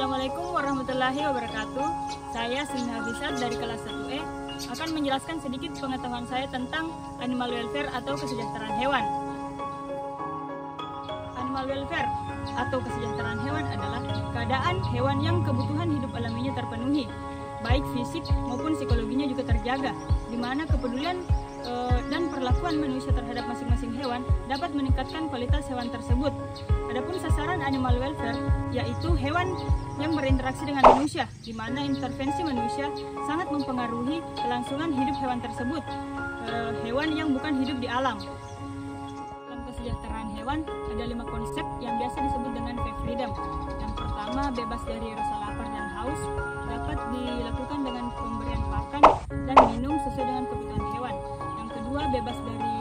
Assalamualaikum warahmatullahi wabarakatuh. Saya Sina Hafizat dari kelas 1E akan menjelaskan sedikit pengetahuan saya tentang animal welfare atau kesejahteraan hewan. Animal welfare atau kesejahteraan hewan adalah keadaan hewan yang kebutuhan hidup alaminya terpenuhi, baik fisik maupun psikologinya juga terjaga, di mana kepedulian dan perlakuan manusia terhadap masing-masing hewan dapat meningkatkan kualitas hewan tersebut. Adapun sasaran animal welfare yaitu hewan yang berinteraksi dengan manusia, di mana intervensi manusia sangat mempengaruhi kelangsungan hidup hewan tersebut. Hewan yang bukan hidup di alam. Dalam kesejahteraan hewan ada 5 konsep yang biasa disebut dengan five freedom. Yang pertama, bebas dari rasa lapar dan haus, dapat dilakukan dengan pemberian pakan dan minum sesuai dengan kebutuhan hewan. Yang kedua, bebas dari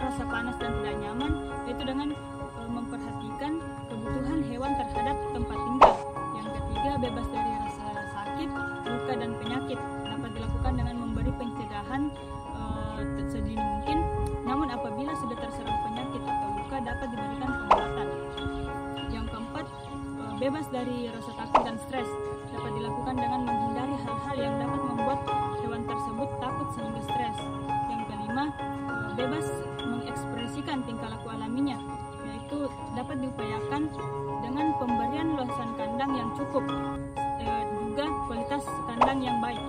rasa panas dan tidak nyaman, yaitu dengan memperhatikan kebutuhan hewan terhadap tempat tinggal. Yang ketiga, bebas dari rasa sakit, luka dan penyakit, dapat dilakukan dengan memberi pencegahan sedini mungkin. Namun apabila sudah terserang penyakit atau luka, dapat diberikan pengobatan. Yang keempat, bebas dari rasa takut dan stres, dapat dilakukan dengan menghindari hal-hal yang dapat membuat hewan tersebut takut sehingga stres. Yang kelima, bebas mengekspresikan tingkah laku alaminya, yaitu dapat diupayakan dengan pemberian luasan kandang yang cukup, juga kualitas kandang yang baik.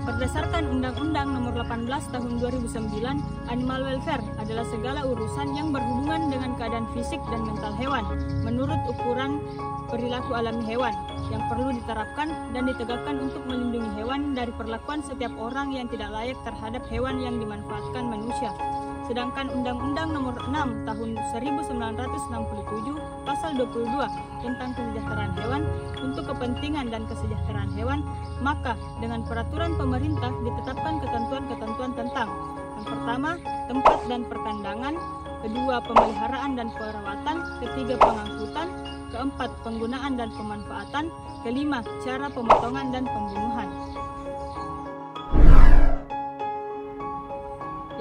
Berdasarkan Undang-Undang Nomor 18 Tahun 2009, animal welfare adalah segala urusan yang berhubungan dengan keadaan fisik dan mental hewan menurut ukuran perilaku alami hewan yang perlu diterapkan dan ditegakkan untuk melindungi hewan dari perlakuan setiap orang yang tidak layak terhadap hewan yang dimanfaatkan manusia. Sedangkan Undang-Undang Nomor 6 Tahun 1967 Pasal 22 tentang kesejahteraan hewan untuk kepentingan dan kesejahteraan hewan, maka dengan peraturan pemerintah ditetapkan ketentuan-ketentuan tentang: yang pertama, tempat dan perkandangan; kedua, pemeliharaan dan perawatan; ketiga, pengangkutan; keempat, penggunaan dan pemanfaatan; kelima, cara pemotongan dan pembunuhan.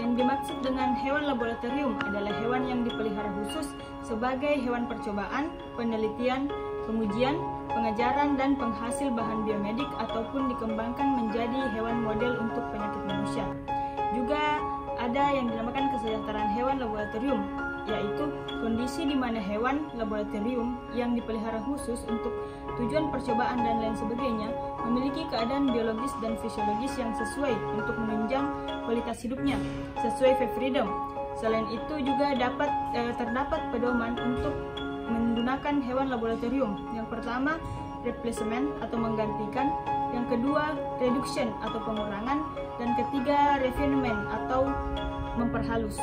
Yang dimaksud dengan hewan laboratorium adalah hewan yang dipelihara khusus sebagai hewan percobaan, penelitian, pengujian, pengajaran, dan penghasil bahan biomedik ataupun dikembangkan menjadi hewan model untuk penyakit manusia. Juga ada yang dinamakan kesejahteraan hewan laboratorium, yaitu kondisi di mana hewan laboratorium yang dipelihara khusus untuk tujuan percobaan dan lain sebagainya memiliki keadaan biologis dan fisiologis yang sesuai untuk menunjang kualitas hidupnya sesuai five freedom. Selain itu juga terdapat pedoman untuk menggunakan hewan laboratorium. Yang pertama, replacement atau menggantikan; yang kedua, reduction atau pengurangan; dan ketiga, refinement atau memperhalus.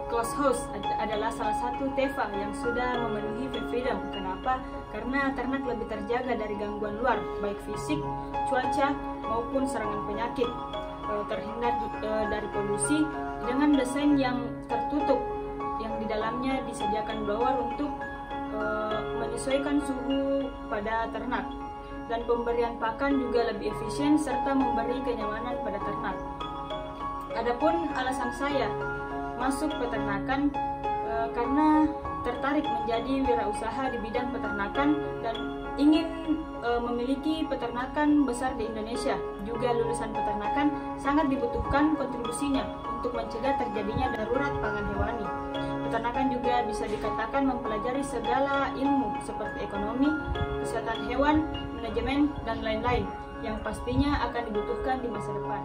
Closed house adalah salah satu TEFA yang sudah memenuhi five freedom. Kenapa? Karena ternak lebih terjaga dari gangguan luar, baik fisik, cuaca, maupun serangan penyakit. Terhindar dari polusi dengan desain yang tertutup, yang di dalamnya disediakan blower untuk menyesuaikan suhu pada ternak. Dan pemberian pakan juga lebih efisien serta memberi kenyamanan pada ternak. Adapun alasan saya masuk peternakan karena tertarik menjadi wirausaha di bidang peternakan dan ingin memiliki peternakan besar di Indonesia. Juga lulusan peternakan sangat dibutuhkan kontribusinya untuk mencegah terjadinya darurat pangan hewani. Peternakan juga bisa dikatakan mempelajari segala ilmu seperti ekonomi, kesehatan hewan, manajemen, dan lain-lain yang pastinya akan dibutuhkan di masa depan.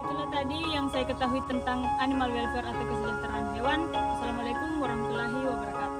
Itulah tadi yang saya ketahui tentang animal welfare atau kesejahteraan hewan. Assalamualaikum warahmatullahi wabarakatuh.